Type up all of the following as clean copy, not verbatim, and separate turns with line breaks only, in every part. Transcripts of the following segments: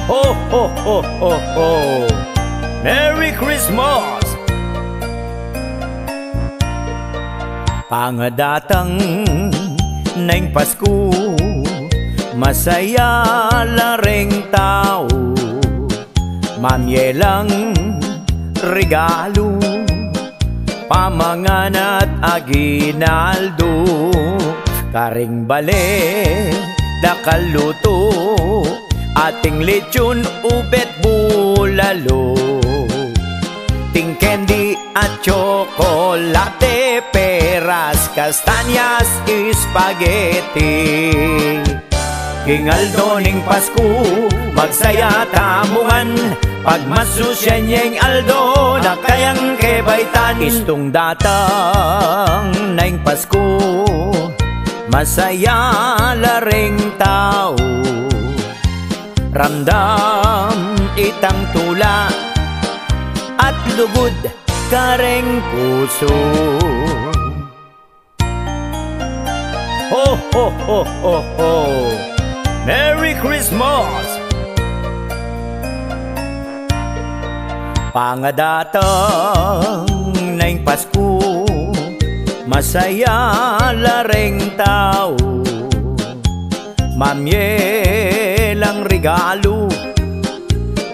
Ho, ho, ho, ho, ho. Merry Christmas! Pangadatang naing Pasko, masaya lareng tao, mamyelang regalo, pamanganat aginaldo, karing bale dakaluto, ating lechon ubet bulalo, ting candy at tsokolate, peras, kastanyas, spaghetti. Kingaldo ning Pasko, magsaya tamungan, pagmasusyan yung aldo, nakayang kebaitan. Istong datang naing Pasko, masaya laring tao, ramdam itang tula at lugod kareng puso. Ho, ho, ho, ho, ho. Merry Christmas! Pangadatang naing Pasko, masaya lareng tao, mamyelang regalo,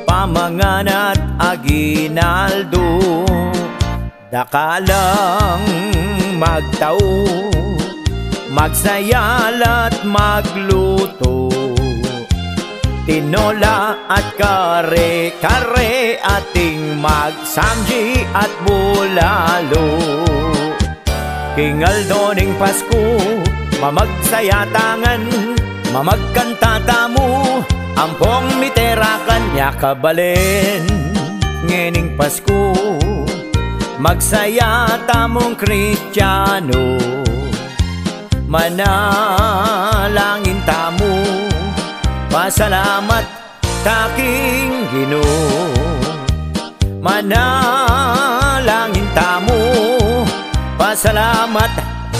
pamanganat aginaldo, dakalang magtao, magsayal magluto, tinola at kare-kare, ating magsamji at bulalo. Kingaldo ning Pasko, mamagsaya tangan, mamagkanta tamo, ampong miterakan, yakabalen ngening Pasko, magsaya tamong Kristiyano, manalangin tamo, pasalamat taking Ginoo, manalangin tamo, pasalamat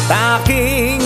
taking